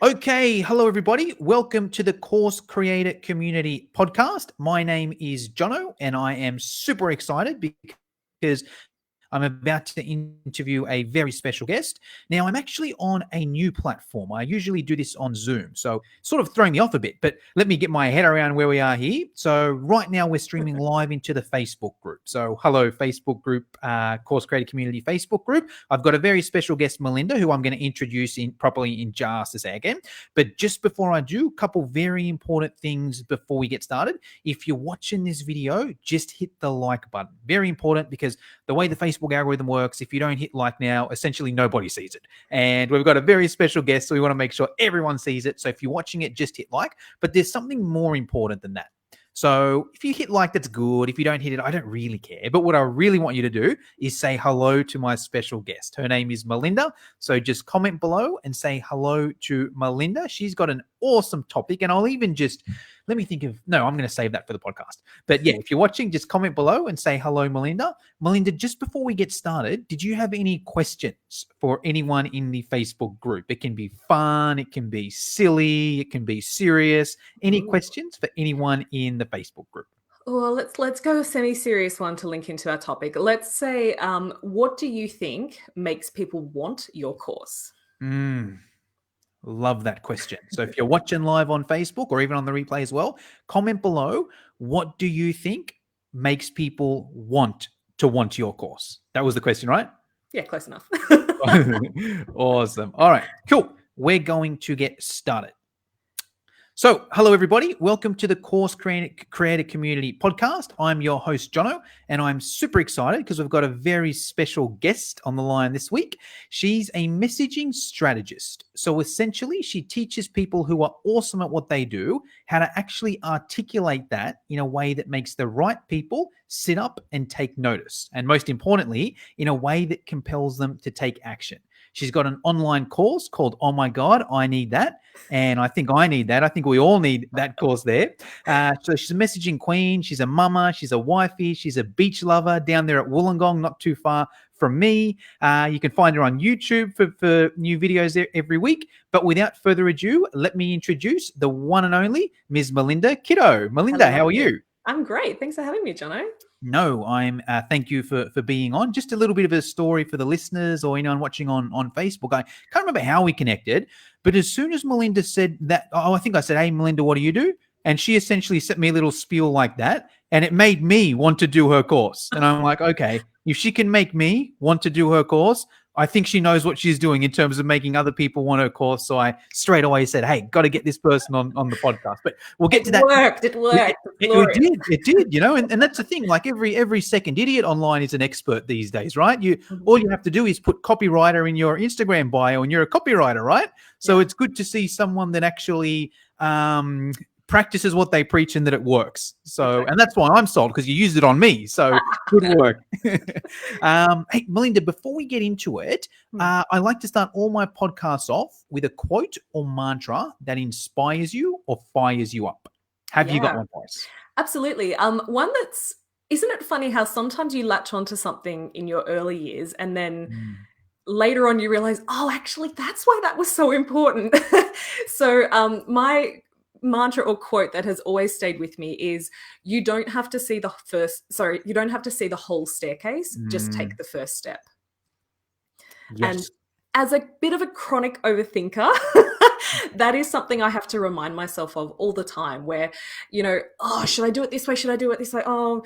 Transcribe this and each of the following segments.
Okay, hello everybody. Welcome to the Course Creator Community Podcast. My name is Jono, and I am super excited because I'm about to interview a very special guest. Now, I'm actually on a new platform. I usually do this on Zoom, so sort of throwing me off a bit, but let me get my head around where we are here. So right now we're streaming live into the Facebook group. So hello, Facebook group, Course Creator Community Facebook group. I've got a very special guest, Melinda, who I'm going to introduce properly in just a second. But just before I do, a couple very important things before we get started. If you're watching this video, just hit the like button. Very important, because the way the Facebook algorithm works, if you don't hit like now, essentially nobody sees it. And we've got a very special guest, so we want to make sure everyone sees it. So if you're watching it, just hit like. But there's something more important than that. So if you hit like, that's good. If you don't hit it, I don't really care. But what I really want you to do is say hello to my special guest. Her name is Melinda. So just comment below and say hello to Melinda. She's got an awesome topic, and I'll even just let me think of I'm going to save that for the podcast. But yeah, if you're watching, just comment below and say hello, Melinda. Melinda, just before we get started, did you have any questions for anyone in the Facebook group? It can be fun, it can be silly, it can be serious. Any questions for anyone in the Facebook group? Well, let's go a semi-serious one to link into our topic. Let's say, what do you think makes people want your course? Love that question. So if you're watching live on Facebook or even on the replay as well, comment below, what do you think makes people want your course? That was the question, right? Yeah, close enough. Awesome. All right, cool. We're going to get started. So, hello everybody. Welcome to the Course Creator Community Podcast. I'm your host, Jono, and I'm super excited because we've got a very special guest on the line this week. She's a messaging strategist. So essentially, she teaches people who are awesome at what they do how to actually articulate that in a way that makes the right people sit up and take notice. And most importantly, in a way that compels them to take action. She's got an online course called OMG I Need THAT. And I think I need that. I think we all need that course there. So she's a messaging queen. She's a mama. She's a wifey. She's a beach lover down there at Wollongong, not too far from me. You can find her on YouTube for new videos there every week. But without further ado, let me introduce the one and only Ms. Melinda Kitto. Melinda, Hello. How are you? I'm great. Thanks for having me, Jono. No, I'm. Thank you for being on. Just a little bit of a story for the listeners or anyone watching on Facebook. I can't remember how we connected, but as soon as Melinda said that, I think I said, "Hey, Melinda, what do you do?" And she essentially sent me a little spiel like that, and it made me want to do her course. And I'm like, okay, if she can make me want to do her course, I think she knows what she's doing in terms of making other people want her course. So I straight away said, hey, got to get this person on the podcast. But we'll get to that. It worked. It did, and that's the thing. Like every second idiot online is an expert these days, right? All you have to do is put copywriter in your Instagram bio and you're a copywriter, right? So It's good to see someone that actually practices what they preach and that it works. So, and that's why I'm sold, because you used it on me. So good work. Hey, Melinda, before we get into it, I like to start all my podcasts off with a quote or mantra that inspires you or fires you up. Have you got one for us? Absolutely. One that's, isn't it funny how sometimes you latch onto something in your early years and then later on you realize, oh, actually, that's why that was so important. So my mantra or quote that has always stayed with me is, you don't have to see the whole staircase, just take the first step. Yes. And as a bit of a chronic overthinker, that is something I have to remind myself of all the time, where, oh, should I do it this way? Should I do it this way? Oh,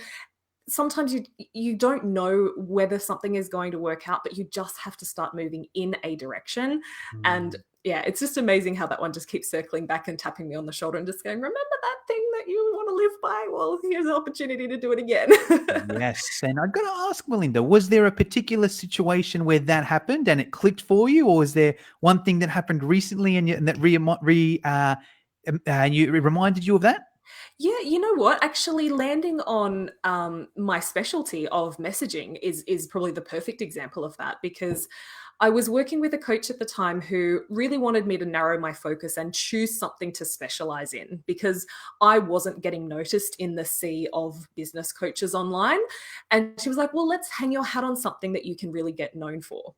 sometimes you don't know whether something is going to work out, but you just have to start moving in a direction. And yeah, it's just amazing how that one just keeps circling back and tapping me on the shoulder and just going, remember that thing that you want to live by? Well, here's an opportunity to do it again. Yes. And I've got to ask, Melinda, was there a particular situation where that happened and it clicked for you? Or is there one thing that happened recently and that reminded you of that? Yeah, you know what? Actually, landing on my specialty of messaging is probably the perfect example of that, because I was working with a coach at the time who really wanted me to narrow my focus and choose something to specialize in, because I wasn't getting noticed in the sea of business coaches online. And she was like, well, let's hang your hat on something that you can really get known for.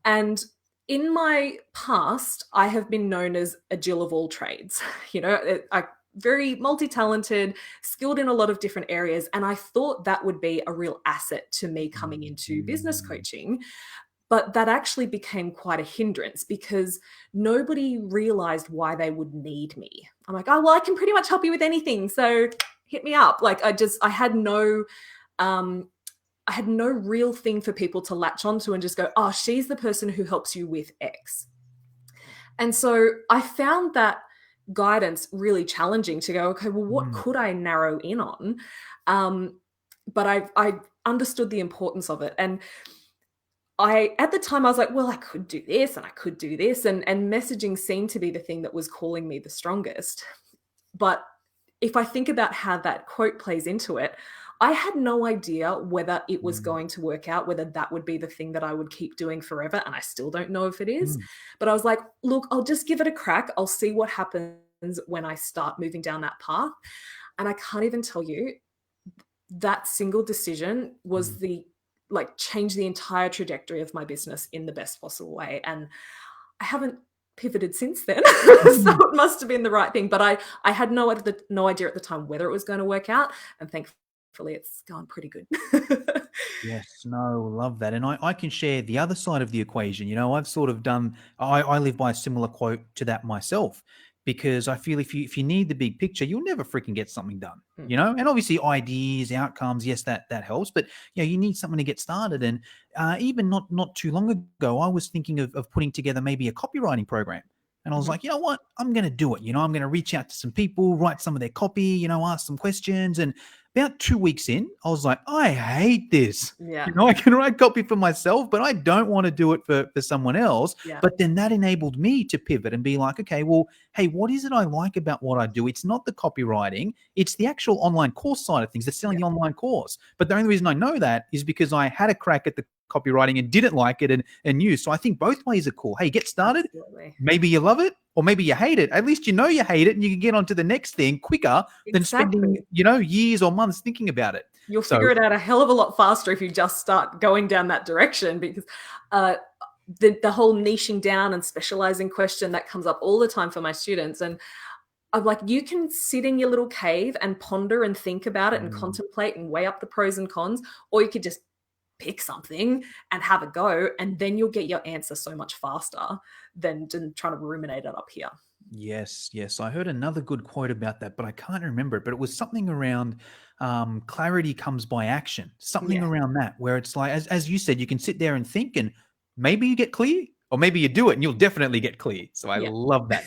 And in my past, I have been known as a Jill of all trades. I very multi-talented, skilled in a lot of different areas. And I thought that would be a real asset to me coming into business coaching. But that actually became quite a hindrance because nobody realized why they would need me. I'm like, oh, well, I can pretty much help you with anything. So hit me up. Like I had no real thing for people to latch onto and just go, oh, she's the person who helps you with X. And so I found that guidance really challenging to go, okay, well, what could I narrow in on? But I understood the importance of it. And at the time I was like, well, I could do this and I could do this. And messaging seemed to be the thing that was calling me the strongest. But if I think about how that quote plays into it, I had no idea whether it was going to work out, whether that would be the thing that I would keep doing forever. And I still don't know if it is. But I was like, look, I'll just give it a crack. I'll see what happens when I start moving down that path. And I can't even tell you, that single decision was changed the entire trajectory of my business in the best possible way. And I haven't pivoted since then. So it must have been the right thing. But I had no idea at the time whether it was going to work out. And thankfully it's gone pretty good. Yes, no, love that. And I can share the other side of the equation. I've sort of I live by a similar quote to that myself, because I feel if you need the big picture, you'll never freaking get something done, and obviously ideas, outcomes, yes, that helps, but you need something to get started. And even not too long ago, I was thinking of putting together maybe a copywriting program. And I was like, you know what? I'm going to do it. I'm going to reach out to some people, write some of their copy, ask some questions. And about 2 weeks in, I was like, I hate this. Yeah. I can write copy for myself, but I don't want to do it for someone else. Yeah. But then that enabled me to pivot and be like, okay, well, hey, what is it I like about what I do? It's not the copywriting. It's the actual online course side of things. They're selling the online course. But the only reason I know that is because I had a crack at the copywriting and didn't like it and knew. So I think both ways are cool. Hey, get started. Absolutely. Maybe you love it or maybe you hate it. At least you hate it and you can get on to the next thing quicker than spending, years or months thinking about it. You'll figure it out a hell of a lot faster if you just start going down that direction, because the whole niching down and specializing question that comes up all the time for my students. And I'm like, you can sit in your little cave and ponder and think about it and contemplate and weigh up the pros and cons, or you could just pick something and have a go, and then you'll get your answer so much faster than trying to ruminate it up here. Yes. I heard another good quote about that, but I can't remember it. But it was something around clarity comes by action, something around that, where it's like, as you said, you can sit there and think, and maybe you get clear, or maybe you do it and you'll definitely get clear. So I love that.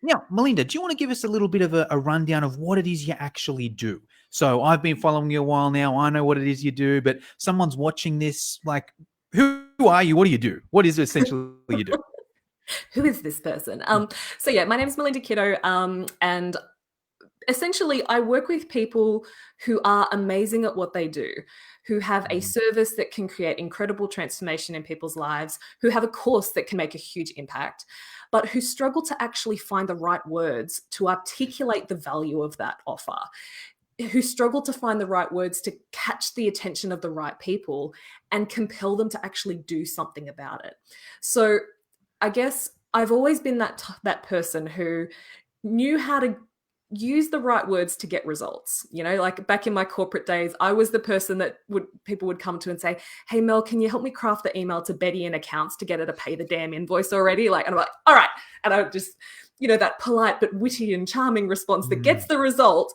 Now, Melinda, do you want to give us a little bit of a rundown of what it is you actually do? So I've been following you a while now. I know what it is you do, but someone's watching this, like, who are you? What do you do? What is it essentially you do? Who is this person? So yeah, my name is Melinda Kitto, and essentially I work with people who are amazing at what they do, who have a service that can create incredible transformation in people's lives, who have a course that can make a huge impact, but who struggle to actually find the right words to articulate the value of that offer, who struggle to find the right words to catch the attention of the right people and compel them to actually do something about it. So I guess I've always been that person who knew how to use the right words to get results. Like back in my corporate days, I was the person that people would come to and say, hey, Mel, can you help me craft the email to Betty in accounts to get her to pay the damn invoice already? And I'm like, all right. And I just, that polite but witty and charming response that gets the result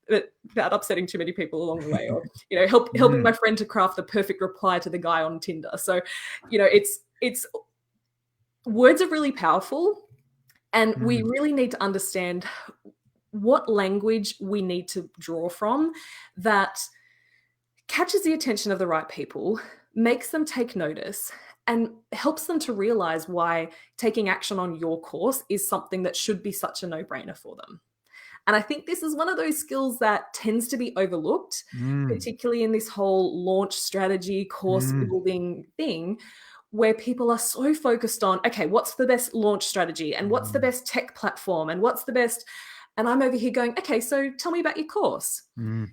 without upsetting too many people along the way, or, helping my friend to craft the perfect reply to the guy on Tinder. So, it's words are really powerful, and we really need to understand what language we need to draw from that catches the attention of the right people, makes them take notice, and helps them to realize why taking action on your course is something that should be such a no-brainer for them. And I think this is one of those skills that tends to be overlooked, particularly in this whole launch strategy, course building thing, where people are so focused on, okay, what's the best launch strategy, and what's the best tech platform, and what's the best, and I'm over here going, okay, so tell me about your course. And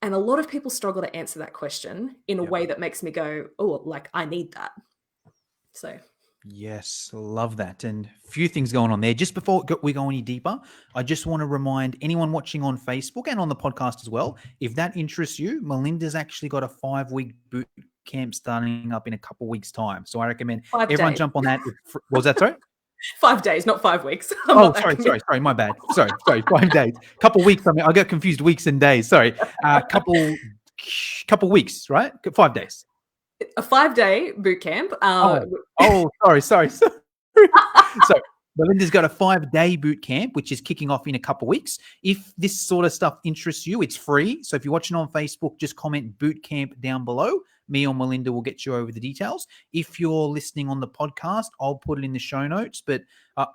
a lot of people struggle to answer that question in a way that makes me go, oh, like, I need that. So Yes, love that. And a few things going on there. Just before we go any deeper, I just want to remind anyone watching on Facebook and on the podcast as well, if that interests you, Melinda's actually got a 5-week boot camp starting up in a couple weeks' time. So I recommend 5 everyone days. jump on that. Was that sorry? 5 days, not 5 weeks. I'm Oh, not that committed. sorry, my bad. Sorry, 5 days. Couple weeks. I mean, I got confused weeks and days. Sorry, couple weeks, right? 5 days. A 5-day boot camp. Sorry. So Belinda's got a 5-day boot camp, which is kicking off in a couple of weeks. If this sort of stuff interests you, it's free. So if you're watching on Facebook, just comment boot camp down below. Me or Melinda will get you over the details. If you're listening on the podcast, I'll put it in the show notes. But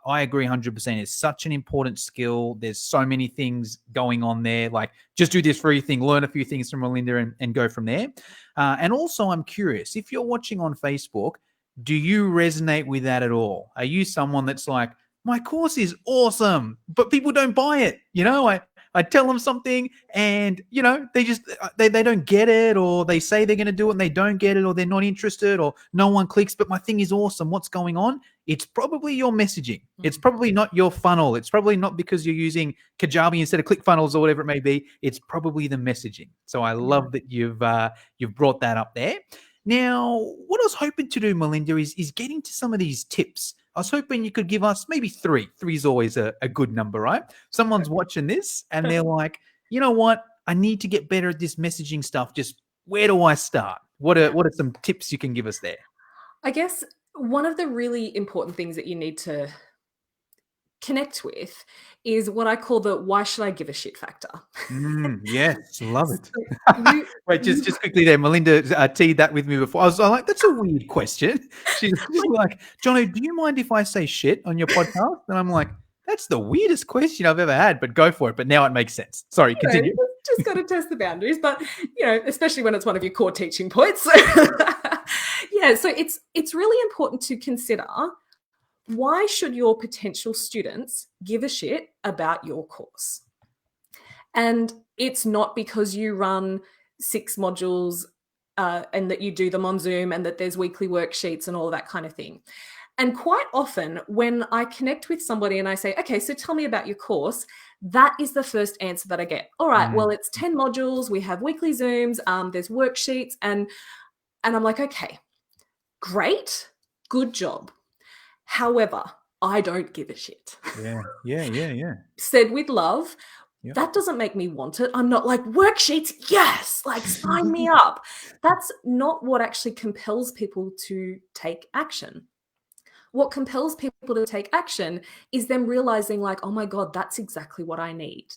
I agree 100%. It's such an important skill. There's so many things going on there. Like, just do this free thing, learn a few things from Melinda and go from there. And also, I'm curious, if you're watching on Facebook, do you resonate with that at all? Are you someone that's like, my course is awesome, but people don't buy it? You know, I tell them something and, you know, they just, they don't get it, or they say they're going to do it and they don't get it, or they're not interested, or no one clicks, but my thing is awesome. What's going on? It's probably your messaging. It's probably not your funnel. It's probably not because you're using Kajabi instead of ClickFunnels or whatever it may be. It's probably the messaging. So I love that you've brought that up there. Now, what I was hoping to do, Melinda, is get into some of these tips. I was hoping you could give us maybe 3. 3 is always a good number, right? Someone's watching this and they're like, you know what? I need to get better at this messaging stuff. Just where do I start? What are some tips you can give us there? I guess one of the really important things that you need to connect with is what I call the why should I give a shit factor. Yes, love it. So Wait, just quickly there. Melinda teed that with me before. I was like, that's a weird question. She's like, Jono, do you mind if I say shit on your podcast? And I'm like, that's the weirdest question I've ever had, but go for it. But now it makes sense. Sorry, continue. Just got to test the boundaries, but especially when it's one of your core teaching points. So it's really important to consider, why should your potential students give a shit about your course? And it's not because you run 6 modules and that you do them on Zoom and that there's weekly worksheets and all that kind of thing. And quite often when I connect with somebody and I say, okay, so tell me about your course, that is the first answer that I get. All right, well, it's 10 modules. We have weekly Zooms. There's worksheets. And I'm like, okay, great, good job. However, I don't give a shit. Yeah. Said with love. Yep. That doesn't make me want it. I'm not like, worksheets, yes, like sign me up. That's not what actually compels people to take action. What compels people to take action is them realizing like, oh my God, that's exactly what I need.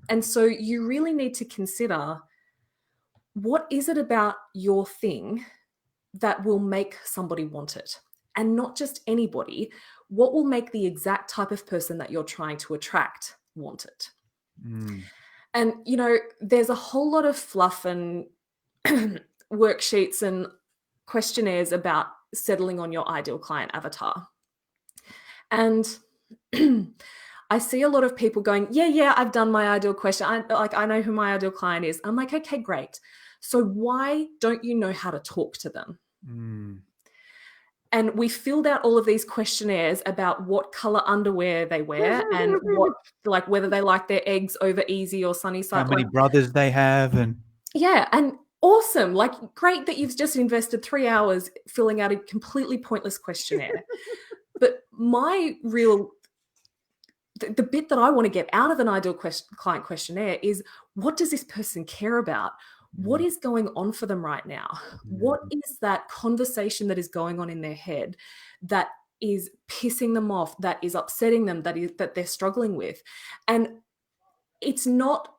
And so you really need to consider, what is it about your thing that will make somebody want it? And not just anybody. What will make the exact type of person that you're trying to attract want it? And, there's a whole lot of fluff and worksheets and questionnaires about settling on your ideal client avatar. And I see a lot of people going, yeah, I've done my ideal question. I know who my ideal client is. I'm like, okay, great. So why don't you know how to talk to them? And we filled out all of these questionnaires about what color underwear they wear and whether they like their eggs over easy or sunny side. How many brothers they have. And awesome. Like, great that you've just invested 3 hours filling out a completely pointless questionnaire. But the bit that I want to get out of an ideal client questionnaire is, what does this person care about? What is going on for them right now? What is that conversation that is going on in their head that is pissing them off, that is upsetting them, that they're struggling with? And it's not,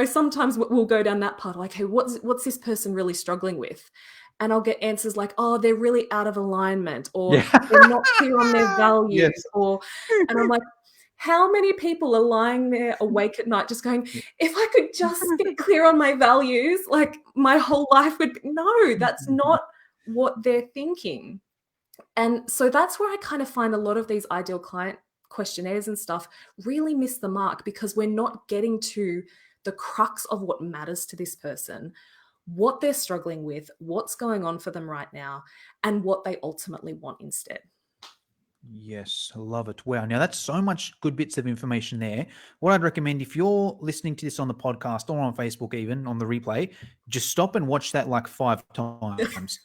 sometimes we'll go down that part, like, hey, what's this person really struggling with? And I'll get answers like, oh, they're really out of alignment, or they're not clear on their values, and I'm like, how many people are lying there awake at night just going, if I could just get clear on my values, like my whole life would be. No, that's not what they're thinking. And so that's where I kind of find a lot of these ideal client questionnaires and stuff really miss the mark, because we're not getting to the crux of what matters to this person. what they're struggling with, what's going on for them right now, and what they ultimately want instead. Yes, I love it. Wow. Now, that's so much good bits of information there. What I'd recommend, if you're listening to this on the podcast or on Facebook, even on the replay, just stop and watch that like 5 times.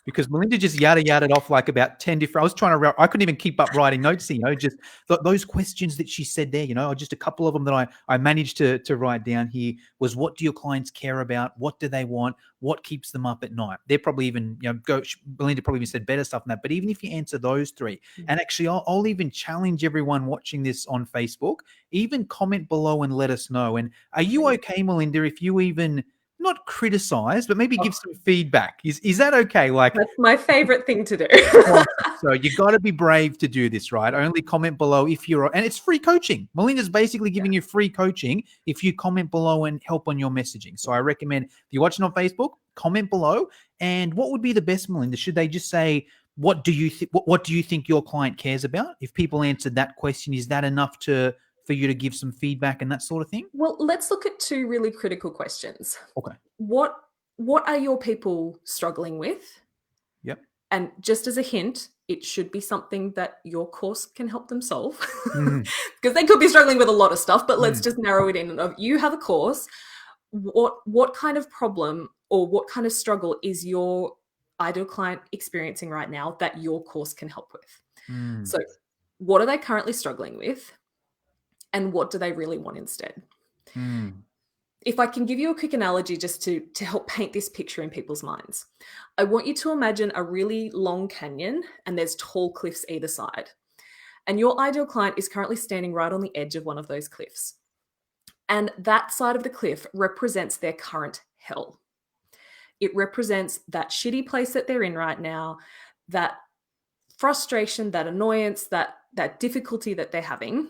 Because Melinda just yada off like about 10 different. I was trying to, I couldn't even keep up writing notes, just those questions that she said there, just a couple of them that I managed to write down here was, what do your clients care about? What do they want? What keeps them up at night? They're probably even, Melinda probably even said better stuff than that. But even if you answer those 3, and actually I'll even challenge everyone watching this on Facebook, even comment below and let us know. And are you okay, Melinda, if you even not criticize, but maybe give some feedback? Is that okay? Like, that's my favorite thing to do. So you got to be brave to do this, right? Only comment below if you're, and it's free coaching. Melinda's basically giving you free coaching if you comment below and help on your messaging. So I recommend, if you're watching on Facebook, comment below. And what would be the best, Melinda? Should they just say, what do you think? What do you think your client cares about? If people answered that question, is that enough for you to give some feedback and that sort of thing? Well, let's look at 2 really critical questions. Okay. What are your people struggling with? Yep. And just as a hint, it should be something that your course can help them solve, because they could be struggling with a lot of stuff, but let's just narrow it in. You have a course. What kind of problem or what kind of struggle is your ideal client experiencing right now that your course can help with? So what are they currently struggling with? And what do they really want instead? If I can give you a quick analogy just to help paint this picture in people's minds, I want you to imagine a really long canyon and there's tall cliffs either side. And your ideal client is currently standing right on the edge of one of those cliffs. And that side of the cliff represents their current hell. It represents that shitty place that they're in right now, that frustration, that annoyance, that difficulty that they're having,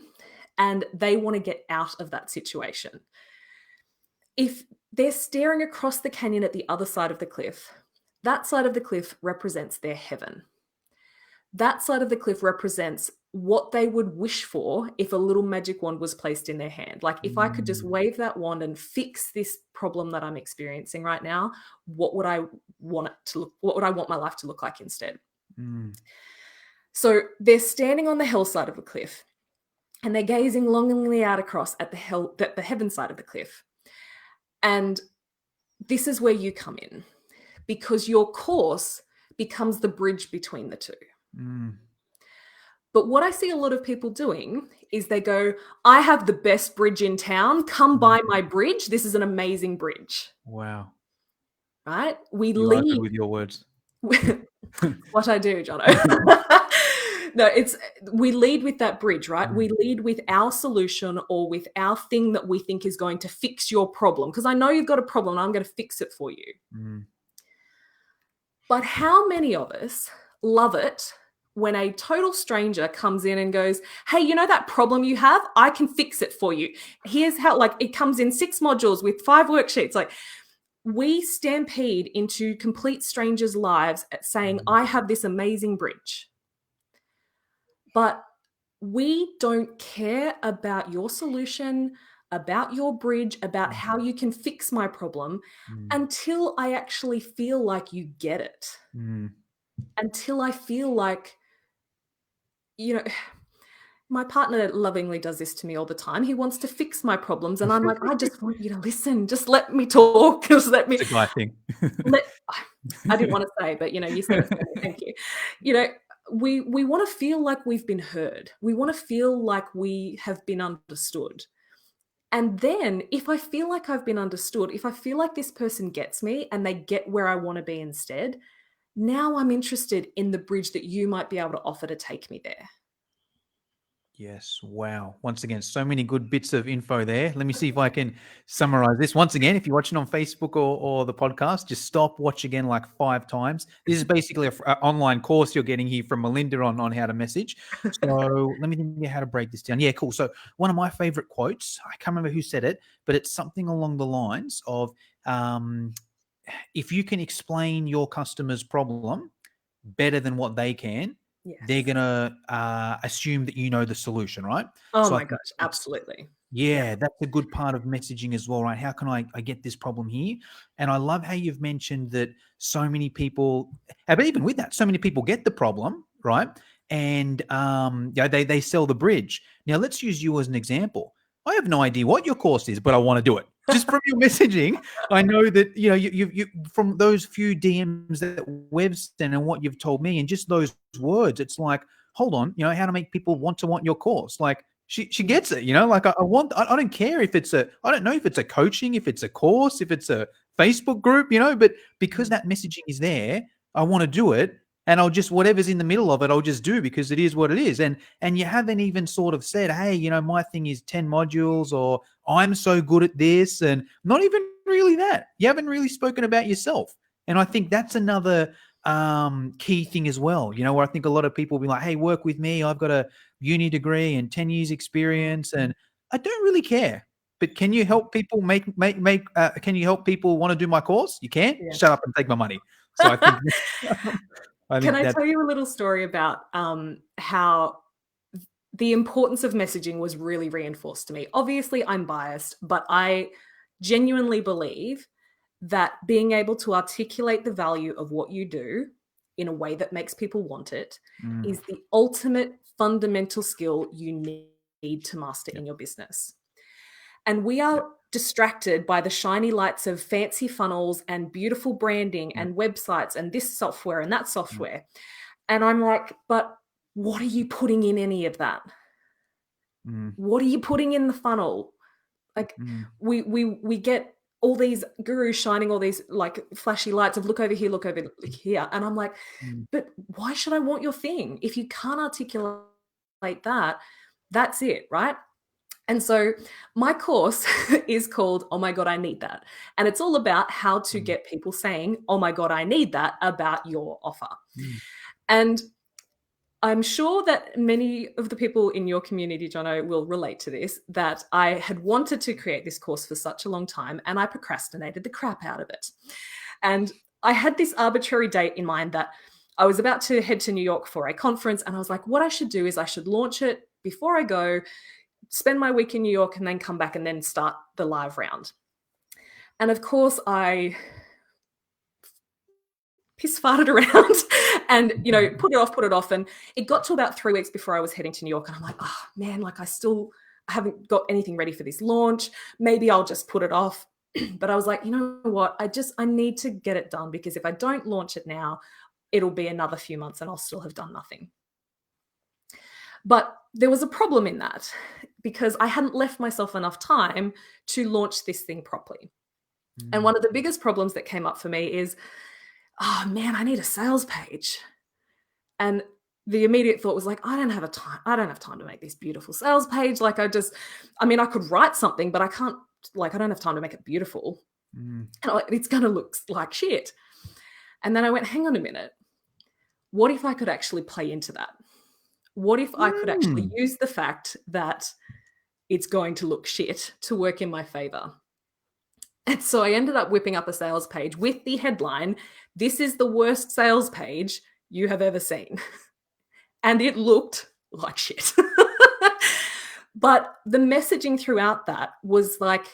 and they want to get out of that situation. If they're staring across the canyon at the other side of the cliff, that side of the cliff represents their heaven. That side of the cliff represents what they would wish for if a little magic wand was placed in their hand. Like, if I could just wave that wand and fix this problem that I'm experiencing right now, what would I want my life to look like instead? So they're standing on the hell side of the cliff and they're gazing longingly out across at the heaven side of the cliff. And this is where you come in, because your course becomes the bridge between the 2. But what I see a lot of people doing is they go, I have the best bridge in town. Come buy my bridge. This is an amazing bridge. Wow. Right? You are good with your words. What I do, Jono. No, we lead with that bridge, right? We lead with our solution or with our thing that we think is going to fix your problem. Because I know you've got a problem and I'm going to fix it for you. But how many of us love it when a total stranger comes in and goes, hey, you know that problem you have? I can fix it for you. Here's how, like, it comes in 6 modules with 5 worksheets. Like, we stampede into complete strangers' lives at saying, I have this amazing bridge. But we don't care about your solution, about your bridge, about how you can fix my problem until I actually feel like you get it. Until I feel like, my partner lovingly does this to me all the time. He wants to fix my problems. And I'm like, I just want you to listen. Just let me talk. Just let me. It's a guy thing. I didn't want to say, but, you said it. Thank you. We want to feel like we've been heard. We want to feel like we have been understood. And then if I feel like I've been understood, if I feel like this person gets me and they get where I want to be instead, now I'm interested in the bridge that you might be able to offer to take me there. Yes. Wow. Once again, so many good bits of info there. Let me see if I can summarize this. Once again, if you're watching on Facebook or the podcast, just stop, watch again like 5 times. This is basically an online course you're getting here from Melinda on how to message. So let me think how to break this down. Yeah, cool. So one of my favorite quotes, I can't remember who said it, but it's something along the lines of, if you can explain your customer's problem better than what they can, they're Yes. going to assume that you know the solution, right? Oh So I my think gosh, it's, absolutely. Yeah. yeah, that's a good part of messaging as well, right? How can I get this problem here? And I love how you've mentioned that so many people, but even with that, so many people get the problem, right? And they sell the bridge. Now let's use you as an example. I have no idea what your course is, but I want to do it. Just from your messaging, I know that you from those few DMs that we've sent and what you've told me, and just those words, it's like, hold on, how to make people want your course, like. She Mm, gets it, like I don't care if it's I don't know if it's a coaching, if it's a course, if it's a Facebook group, but because mm, that messaging is there, I want to do it, and I'll just, whatever's in the middle of it, I'll just do, because it is what it is. And you haven't even sort of said, hey, my thing is 10 modules, or I'm so good at this, and not even really that. You haven't really spoken about yourself. And I think that's another key thing as well, where I think a lot of people will be like, hey, work with me, I've got a uni degree and 10 years mm, experience, and I don't really care. But can you mm. help people can you help people want to do my course? You can. Yeah. Shut up and take my money. So I think I Can think I that tell you a little story about how the importance of messaging was really reinforced to me? Obviously, I'm biased, but I genuinely believe that being able to articulate the value of what you do in a way that makes people want it mm, is the ultimate fundamental skill you need to master yep, in your business. And we yep, are distracted by the shiny lights of fancy funnels and beautiful branding yep, and websites and this software and that mm, software. And I'm like, but what are you putting in any of that? mm, What are you putting in the funnel? Like mm, we get all these gurus shining all these like flashy lights of look over here. And I'm like, mm, but why should I want your thing? If you can't articulate that, that's it, right? And so my course is called Oh My God, I Need That. And it's all about how to mm, get people saying, Oh my God, I need that about your offer. mm, And I'm sure that many of the people in your community, Jono, will relate to this, that I had wanted to create this course for such a long time and I procrastinated the crap out of it. And I had this arbitrary date in mind that I was about to head to New York for a conference. And I was like, what I should do is I should launch it before I go, spend my week in New York, and then come back and then start the live round. And of course, I piss farted around and, put it off. And it got to about 3 weeks before I was heading to New York. And I'm like, oh man, like I haven't got anything ready for this launch. Maybe I'll just put it off. But I was like, you know what? I need to get it done, because if I don't launch it now, it'll be another few months and I'll still have done nothing. But there was a problem in that, because I hadn't left myself enough time to launch this thing properly. And mm, one of the biggest problems that came up for me is, oh man, I need a sales page. And the immediate thought was like, I don't have time to make this beautiful sales page. Like I could write something, but I don't have time to make it beautiful. mm, And it's going to look like shit. And then I went, hang on a minute. What if I could actually play into that? What if I could actually mm. use the fact that it's going to look shit to work in my favor? And so I ended up whipping up a sales page with the headline, "This is the worst sales page you have ever seen." And it looked like shit. But the messaging throughout that was like,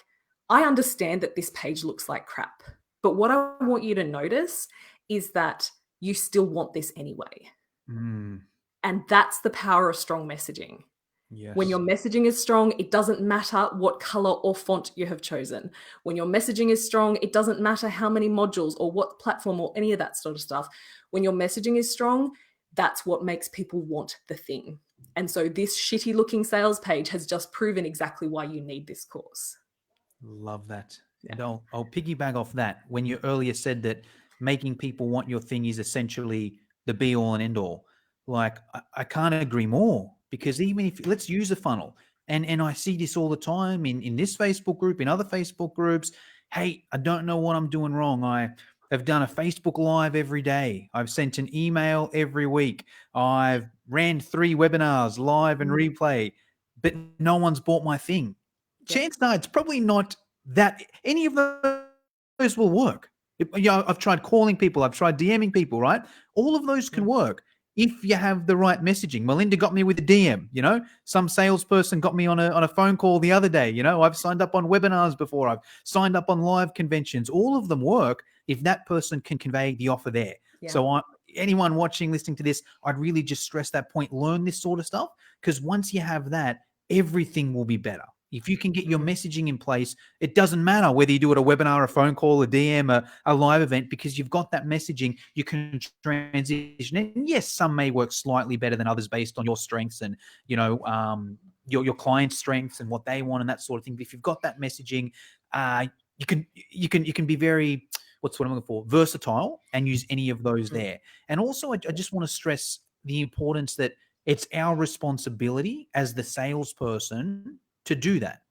I understand that this page looks like crap, but what I want you to notice is that you still want this anyway. Mm. And that's the power of strong messaging. When your Yes. messaging is strong, it doesn't matter what color or font you have chosen. When your messaging is strong, it doesn't matter how many modules or what platform or any of that sort of stuff. When your messaging is strong, that's what makes people want the thing. And so this shitty looking sales page has just proven exactly why you need this course. Love that. Yeah. And I'll piggyback off that. When you earlier said that making people want your thing is essentially the be all and end all, like I can't agree more, because even if, let's use a funnel, and I see this all the time in this Facebook group, in other Facebook groups. Hey, I don't know what I'm doing wrong. I have done a Facebook Live every day. I've sent an email every week. I've ran 3 webinars live and Mm, replay, but no one's bought my thing. yeah. Chances are it's probably not that any of those will work. I've tried calling people, I've tried DMing people, right? All of those Yeah. can work. if you have the right messaging. Melinda got me with a DM, some salesperson got me on a phone call the other day. I've signed up on webinars before. I've signed up on live conventions. All of them work if that person can convey the offer there. Yeah. So anyone watching, listening to this, I'd really just stress that point. Learn this sort of stuff, because once you have that, everything will be better. If you can get your messaging in place, it doesn't matter whether you do it a webinar, a phone call, a DM, a live event, because you've got that messaging, you can transition. And yes, some may work slightly better than others based on your strengths and, your client's strengths and what they want and that sort of thing. But if you've got that messaging, you can be very, what's what I'm looking for, versatile, and use any of those there. And also, I just want to stress the importance that it's our responsibility as the salesperson to do that,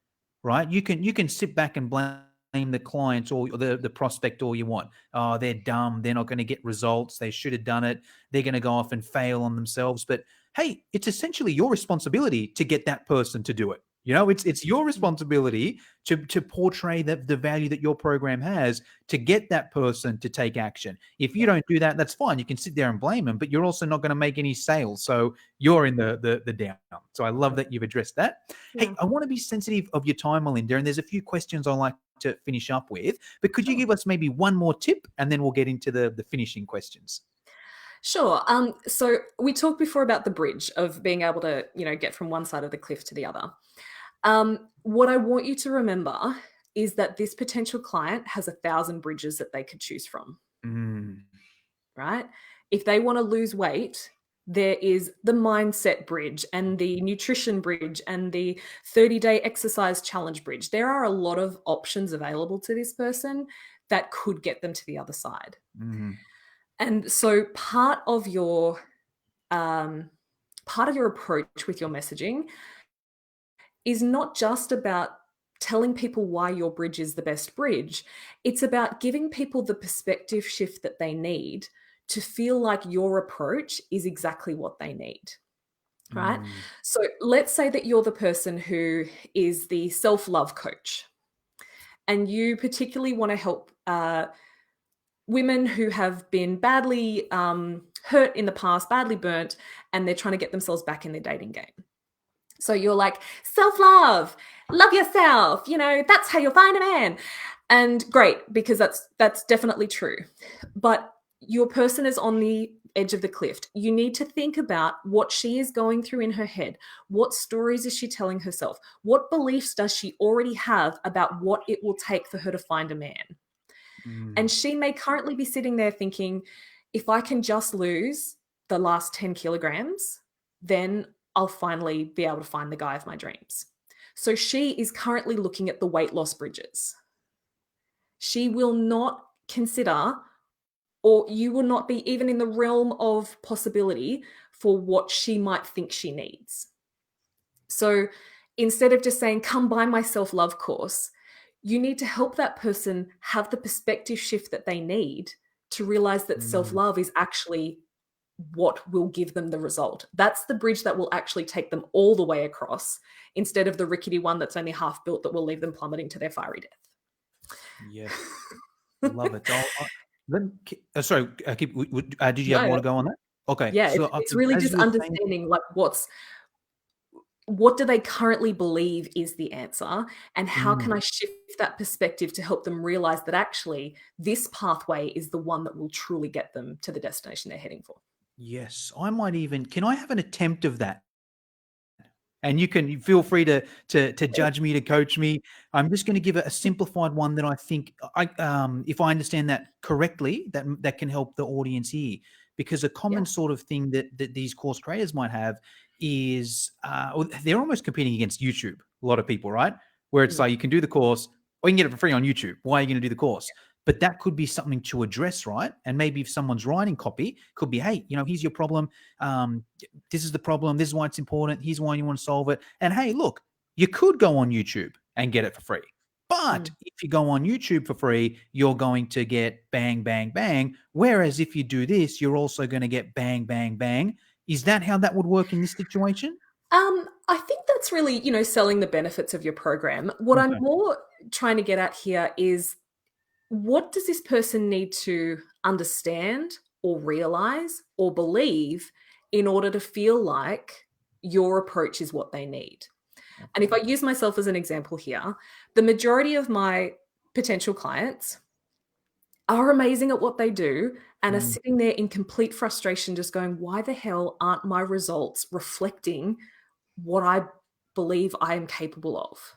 right? You can sit back and blame the client or the prospect all you want. Oh, they're dumb. They're not going to get results. They should have done it. They're going to go off and fail on themselves. But hey, it's essentially your responsibility to get that person to do it. It's your responsibility to portray the value that your program has to get that person to take action. If you don't do that, that's fine. You can sit there and blame them, but you're also not going to make any sales. So you're in the down. So I love that you've addressed that. Yeah. Hey, I want to be sensitive of your time, Melinda, and there's a few questions I like to finish up with, but could you give us maybe one more tip and then we'll get into the finishing questions? Sure. So we talked before about the bridge of being able to, get from one side of the cliff to the other. What I want you to remember is that this potential client has 1,000 bridges that they could choose from, right? If they want to lose weight, there is the mindset bridge and the nutrition bridge and the 30-day exercise challenge bridge. There are a lot of options available to this person that could get them to the other side. And so part of your approach with your messaging is not just about telling people why your bridge is the best bridge. It's about giving people the perspective shift that they need to feel like your approach is exactly what they need, right? So let's say that you're the person who is the self-love coach, and you particularly want to help women who have been badly hurt in the past, badly burnt, and they're trying to get themselves back in their dating game. So you're like, self-love, love yourself, that's how you'll find a man. And great, because that's definitely true. But your person is on the edge of the cliff. You need to think about what she is going through in her head. What stories is she telling herself? What beliefs does she already have about what it will take for her to find a man? And she may currently be sitting there thinking, if I can just lose the last 10 kilograms, then I'll finally be able to find the guy of my dreams. So she is currently looking at the weight loss bridges. She will not consider, or you will not be even in the realm of possibility for what she might think she needs. So instead of just saying, come buy my self-love course, you need to help that person have the perspective shift that they need to realize that self-love is actually what will give them the result. That's the bridge that will actually take them all the way across, instead of the rickety one that's only half built that will leave them plummeting to their fiery death. Yes. Love it. Sorry, did you have more to go on that? Okay. Yeah, So it's really just understanding like what do they currently believe is the answer, and how can I shift that perspective to help them realize that actually this pathway is the one that will truly get them to the destination they're heading for. Yes, can I have an attempt of that? And you feel free to judge me, to coach me. I'm just going to give a simplified one that I think, if I understand that correctly, that can help the audience here. Because a common sort of thing that these course creators might have is they're almost competing against YouTube. A lot of people, right? Where it's like, you can do the course, or you can get it for free on YouTube. Why are you going to do the course? But that could be something to address, right? And maybe if someone's writing copy, could be, hey, here's your problem. This is the problem. This is why it's important. Here's why you want to solve it. And hey, look, you could go on YouTube and get it for free. But if you go on YouTube for free, you're going to get bang, bang, bang. Whereas if you do this, you're also going to get bang, bang, bang. Is that how that would work in this situation? I think that's really, selling the benefits of your program. What I'm more trying to get at here is, what does this person need to understand or realize or believe in order to feel like your approach is what they need. Okay. And if I use myself as an example here, the majority of my potential clients are amazing at what they do and are sitting there in complete frustration, just going, why the hell aren't my results reflecting what I believe I am capable of?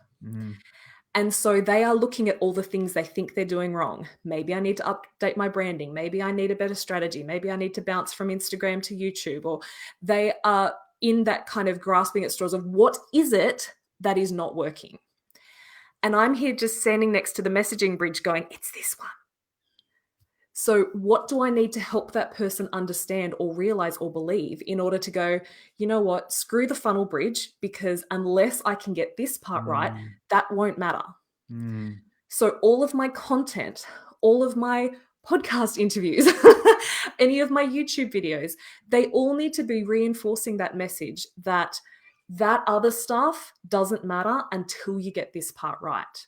And so they are looking at all the things they think they're doing wrong. Maybe I need to update my branding. Maybe I need a better strategy. Maybe I need to bounce from Instagram to YouTube. Or they are in that kind of grasping at straws of what is it that is not working? And I'm here just standing next to the messaging bridge going, it's this one. So what do I need to help that person understand or realize or believe in order to go, you know what, screw the funnel bridge, because unless I can get this part right, that won't matter. So all of my content, all of my podcast interviews, any of my YouTube videos, they all need to be reinforcing that message that that other stuff doesn't matter until you get this part right.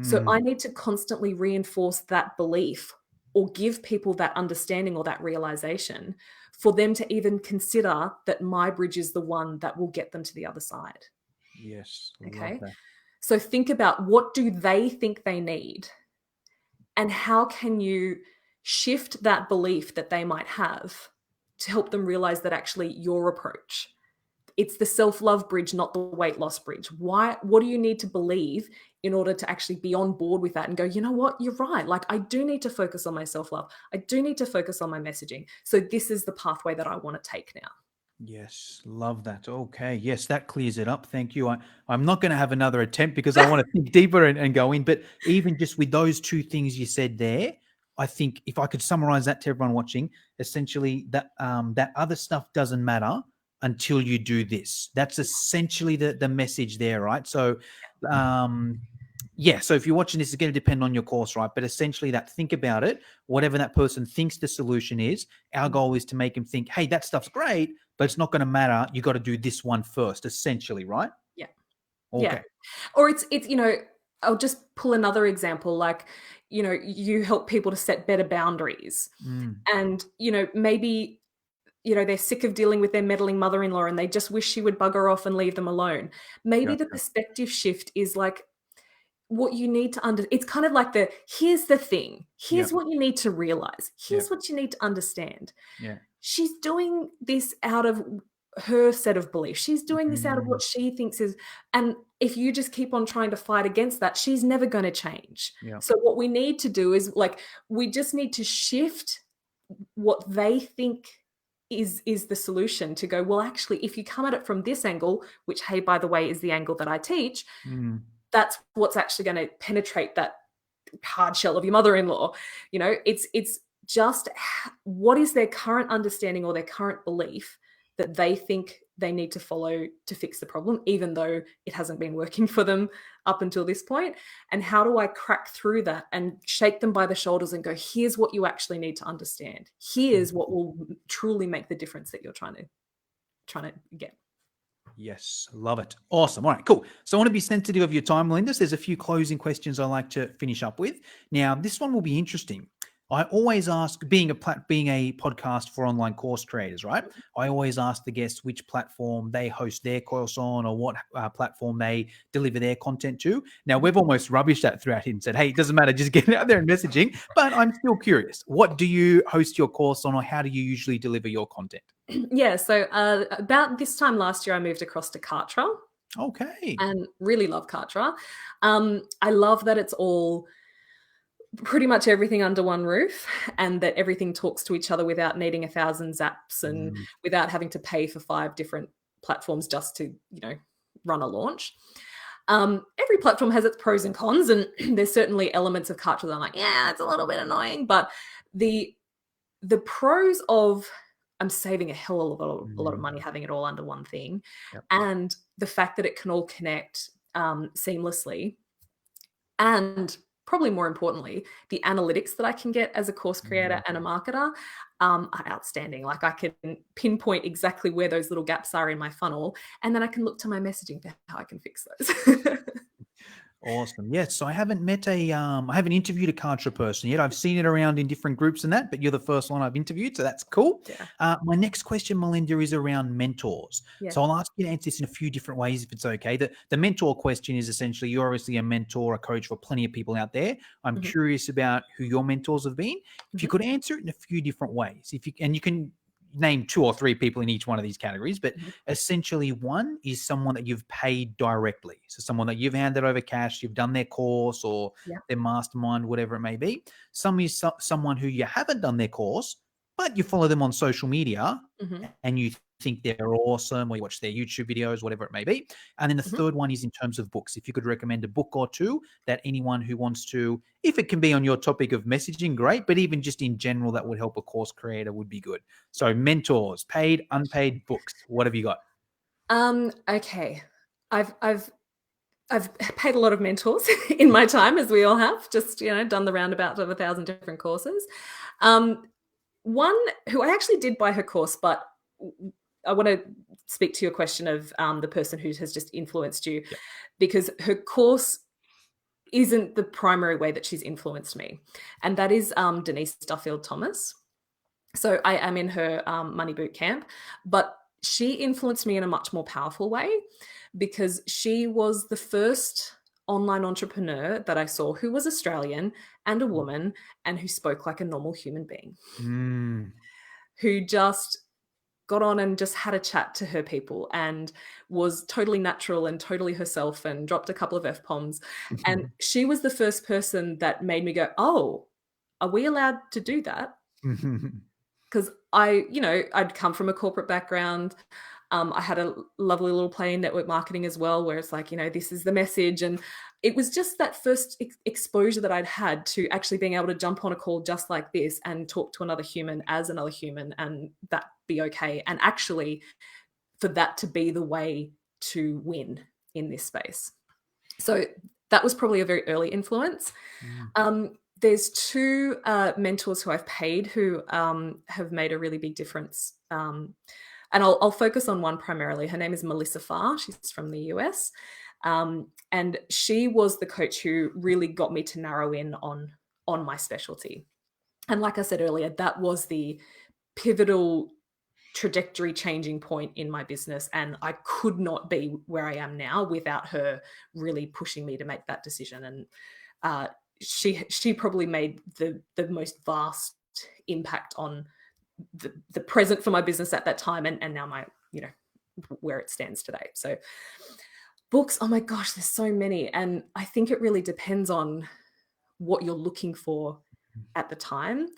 So I need to constantly reinforce that belief or give people that understanding or that realization for them to even consider that my bridge is the one that will get them to the other side. Yes. Okay. Love that. So think about, what do they think they need? And how can you shift that belief that they might have to help them realize that actually your approach, it's the self-love bridge, not the weight loss bridge. What do you need to believe in order to actually be on board with that and go, you know what, you're right. Like, I do need to focus on my self-love. I do need to focus on my messaging. So this is the pathway that I want to take now. Yes, love that. Okay, yes, that clears it up. Thank you. I'm not going to have another attempt because I want to think deeper and go in. But even just with those two things you said there, I think if I could summarize that to everyone watching, essentially that that other stuff doesn't matter until you do this. That's essentially the message there, right? So, yeah. So if you're watching this, it's going to depend on your course, right? But essentially, that think about it. Whatever that person thinks the solution is, our goal is to make them think, "Hey, that stuff's great, but it's not going to matter. You got to do this one first." Essentially, right? Yeah. Okay. Yeah. Or it's, I'll just pull another example. Like, you help people to set better boundaries. And, maybe, they're sick of dealing with their meddling mother-in-law and they just wish she would bugger off and leave them alone. Maybe the perspective shift is like, what you need to it's kind of like here's the thing. Here's what you need to realize. Here's what you need to understand. Yeah. She's doing this out of her set of beliefs. She's doing this out of what she thinks is, and if you just keep on trying to fight against that, she's never going to change. Yeah. So what we need to do is, like, we just need to shift what they think is the solution to go, well, actually, if you come at it from this angle, which, hey, by the way, is the angle that I teach, that's what's actually going to penetrate that hard shell of your mother-in-law. It's just what is their current understanding or their current belief that they think they need to follow to fix the problem, even though it hasn't been working for them up until this point. And how do I crack through that and shake them by the shoulders and go, here's what you actually need to understand. Here's what will truly make the difference that you're trying to get. Yes, love it. Awesome. All right, cool. So I want to be sensitive of your time, Melinda. There's a few closing questions I like to finish up with. Now, this one will be interesting. I always ask, being a podcast for online course creators, right? I always ask the guests which platform they host their course on, or what platform they deliver their content to. Now, we've almost rubbished that throughout it and said, hey, it doesn't matter, just get it out there and messaging. But I'm still curious. What do you host your course on, or how do you usually deliver your content? Yeah, so about this time last year, I moved across to Kartra. Okay. And really love Kartra. I love that it's all pretty much everything under one roof, and that everything talks to each other without needing 1,000 zaps and without having to pay for 5 different platforms just to, run a launch. Every platform has its pros and cons, and there's certainly elements of Kartra that I'm like, yeah, it's a little bit annoying, but the pros of, I'm saving a hell of a lot of money having it all under one thing, and the fact that it can all connect seamlessly, and probably more importantly, the analytics that I can get as a course creator and a marketer are outstanding. Like, I can pinpoint exactly where those little gaps are in my funnel, and then I can look to my messaging for how I can fix those. Awesome. Yes. So I haven't met I haven't interviewed a Kartra person yet. I've seen it around in different groups and that, but you're the first one I've interviewed. So that's cool. Yeah. My next question, Melinda, is around mentors. Yeah. So I'll ask you to answer this in a few different ways if it's okay. The mentor question is essentially you're obviously a mentor, a coach for plenty of people out there. I'm Mhm. curious about who your mentors have been. If you Mhm. could answer it in a few different ways, and you can name 2 or 3 people in each one of these categories, but Mhm. essentially one is someone that you've paid directly. So someone that you've handed over cash, you've done their course or Yeah. their mastermind, whatever it may be. Some is someone who you haven't done their course, but you follow them on social media Mhm. and you think they're awesome, or you watch their YouTube videos, whatever it may be. And then the Mhm. third one is in terms of books. If you could recommend a book or two that anyone who wants to, if it can be on your topic of messaging, great, but even just in general, that would help a course creator would be good. So mentors, paid, unpaid books. What have you got? Okay. I've I've paid a lot of mentors in my time, as we all have, just, done the roundabout of 1,000 different courses. Um, One who I actually did buy her course, but I want to speak to your question of the person who has just influenced you, Yeah. because her course isn't the primary way that she's influenced me. And that is Denise Duffield Thomas. So I am in her money boot camp, but she influenced me in a much more powerful way because she was the first online entrepreneur that I saw who was Australian and a woman and who spoke like a normal human being, Mm. who just got on and just had a chat to her people and was totally natural and totally herself and dropped a couple of F-bombs. And she was the first person that made me go, oh, are we allowed to do that? Because I'd come from a corporate background. I had a lovely little play in network marketing as well, where it's like, this is the message. And it was just that first exposure that I'd had to actually being able to jump on a call just like this and talk to another human as another human and that be okay. And actually for that to be the way to win in this space. So that was probably a very early influence. Mm. There's two mentors who I've paid who have made a really big difference. And I'll focus on one primarily. Her name is Melissa Farr. She's from the US. And she was the coach who really got me to narrow in on my specialty. And like I said earlier, that was the pivotal trajectory changing point in my business. And I could not be where I am now without her really pushing me to make that decision. And she probably made the most vast impact on the present for my business at that time and now my where it stands today. So books, oh my gosh, there's so many, and I think it really depends on what you're looking for at the time.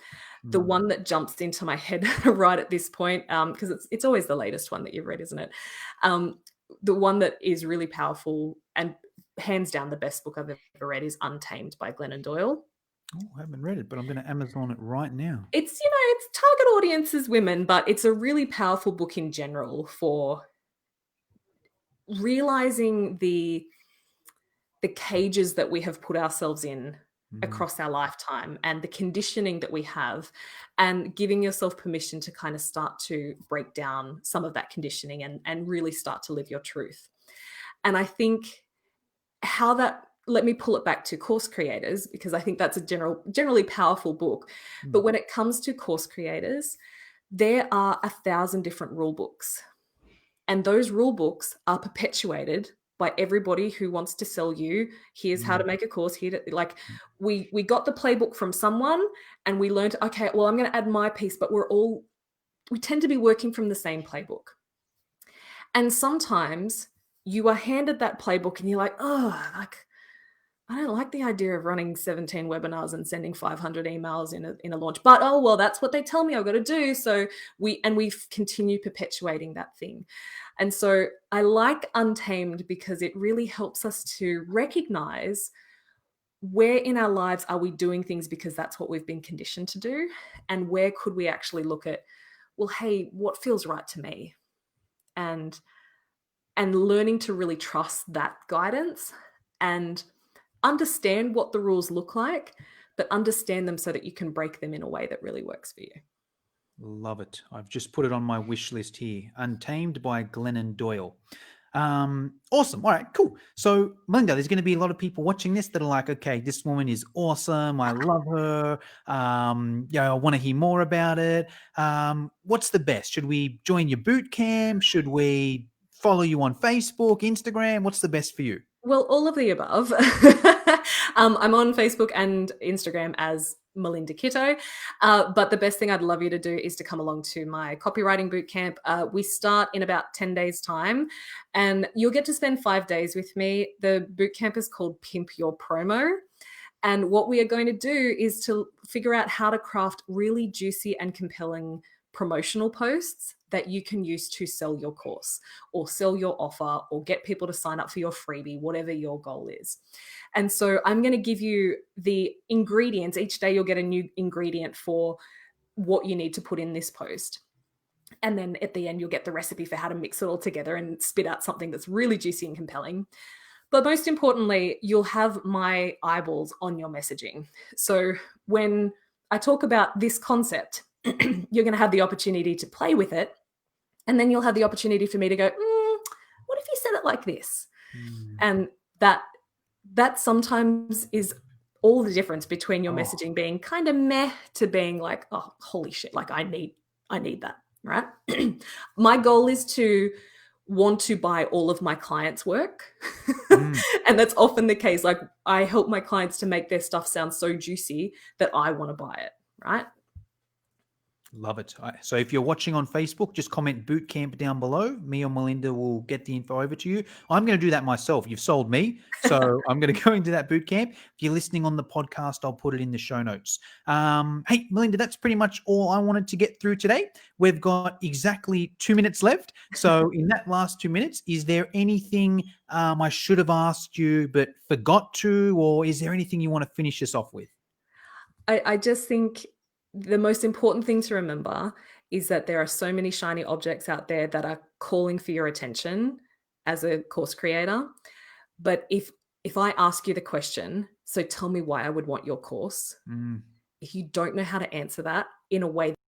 The Mm. one that jumps into my head right at this point, because it's always the latest one that you've read, isn't it? The one that is really powerful and hands down the best book I've ever read is Untamed by Glennon Doyle. Oh, I haven't read it, but I'm going to Amazon it right now. It's target audience is women, but it's a really powerful book in general for realizing the cages that we have put ourselves in across our lifetime and the conditioning that we have, and giving yourself permission to kind of start to break down some of that conditioning and really start to live your truth. And I think how that, let me pull it back to course creators, because I think that's a generally powerful book. But when it comes to course creators, there are 1,000 different rule books. And those rule books are perpetuated by everybody who wants to sell you. Here's how to make a course. We got the playbook from someone and we learned, okay, well, I'm going to add my piece, but we tend to be working from the same playbook. And sometimes you are handed that playbook and you're like, oh, I don't like the idea of running 17 webinars and sending 500 emails in a launch, but oh, well, that's what they tell me I've got to do. So we continue perpetuating that thing. And so I like Untamed because it really helps us to recognize where in our lives are we doing things because that's what we've been conditioned to do, and where could we actually look at, well, hey, what feels right to me? And learning to really trust that guidance and understand what the rules look like, but understand them so that you can break them in a way that really works for you. Love it. I've just put it on my wish list here. Untamed by Glennon Doyle. Awesome. All right, cool. So, Melinda, there's going to be a lot of people watching this that are like, okay, this woman is awesome. I love her. I want to hear more about it. What's the best? Should we join your boot camp? Should we follow you on Facebook, Instagram? What's the best for you? Well, all of the above. I'm on Facebook and Instagram as Melinda Kitto. But the best thing I'd love you to do is to come along to my copywriting bootcamp. We start in about 10 days' time, and you'll get to spend 5 days with me. The bootcamp is called Pimp Your Promo. And what we are going to do is to figure out how to craft really juicy and compelling promotional posts that you can use to sell your course or sell your offer or get people to sign up for your freebie, whatever your goal is. And so I'm going to give you the ingredients. Each day you'll get a new ingredient for what you need to put in this post. And then at the end, you'll get the recipe for how to mix it all together and spit out something that's really juicy and compelling. But most importantly, you'll have my eyeballs on your messaging. So when I talk about this concept, you're going to have the opportunity to play with it. And then you'll have the opportunity for me to go, what if you said it like this? And that sometimes is all the difference between your messaging being kind of meh to being like, oh, holy shit, like I need that, right? My goal is to want to buy all of my clients' work. And that's often the case. Like I help my clients to make their stuff sound so juicy that I want to buy it, right? Love it. So if you're watching on Facebook, just comment bootcamp down below. Me or Melinda will get the info over to you. I'm going to do that myself. You've sold me. So I'm going to go into that bootcamp. If you're listening on the podcast, I'll put it in the show notes. Hey, Melinda, that's pretty much all I wanted to get through today. We've got exactly 2 minutes left. So in that last 2 minutes, is there anything I should have asked you but forgot to, or is there anything you want to finish us off with? I just think the most important thing to remember is that there are so many shiny objects out there that are calling for your attention as a course creator. But if I ask you the question, so tell me why I would want your course, if you don't know how to answer that in a way